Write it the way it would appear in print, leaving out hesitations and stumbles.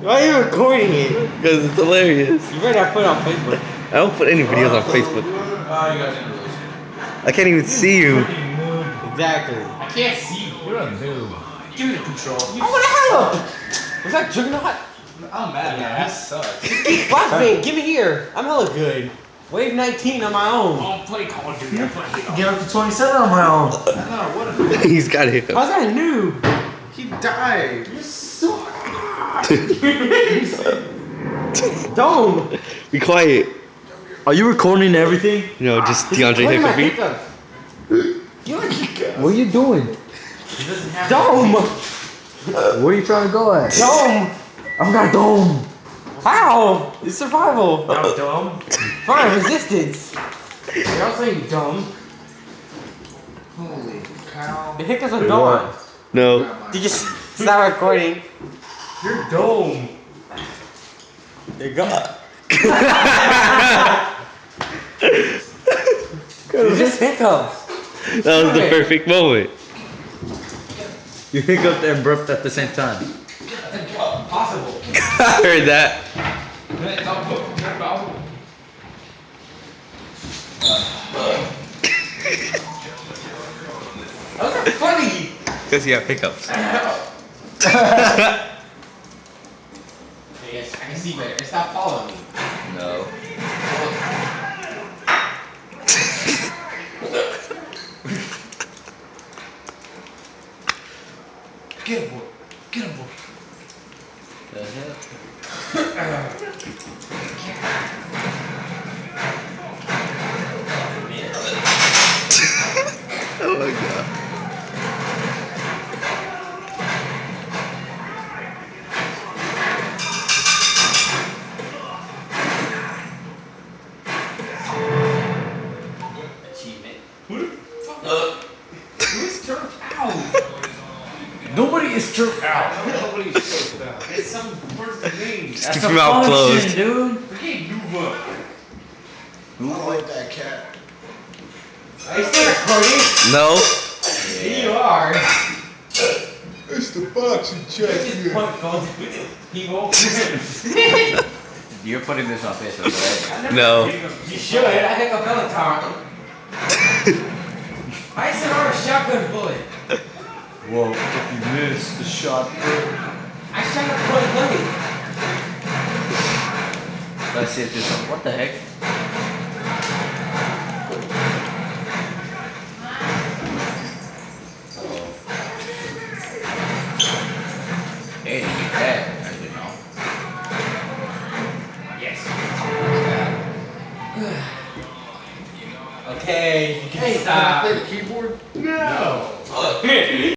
Why are you recording it? Because it's hilarious. You better not put it on Facebook. I don't put any videos on Facebook. Oh, you guys didn't really see. I can't even see you. Exactly. I can't see. You're a noob. Give me the control. Oh, what the hell? Was that Juggernaut? I'm mad at that. He sucks. Black man, give me here. I'm hella good. Wave 19 on my own. I'm playing Call of Duty. I'm playing Get up to 27 on my own. No, what a He's got hiccups. How's that a noob? He died. You suck. Dome. Be quiet. Are you recording everything? No, just DeAndre Look at my hiccuping. hiccups. You like hiccups? What are you doing? Dome. Where are you trying to go at? Dome. I've got dome. How? It's survival. Now, dumb. Fine, resistance. You're not saying dumb. Holy cow. The hiccups are gone. No. You just stop recording. You're dome. They're gone. It's just hiccups. That was the perfect moment. You hiccuped and burped at the same time. Possible. I heard that. Those are funny. Because you have hiccups. Yes, I can see better. Stop following me. No. Get him, boy. Get him, boy. The hell? Oh my god. Achievement. Who's turned out? Nobody is turned out. Nobody's turned out. It's some person's name. Just keep your mouth closed. Dude. Forget Nuva. I like that cat. Are you still recording? No. Yeah. You are. It's the boxing check. Just point phones with people. You're putting this on Facebook, right? No. You should. I think I'll Peloton. I sent out a shotgun bullet. Whoa, if you miss the shot. I shot a point blank. Let's see if this one. What the heck? Hey, you get that. I didn't know. Yes. Okay, you can stop. Play the keyboard? No.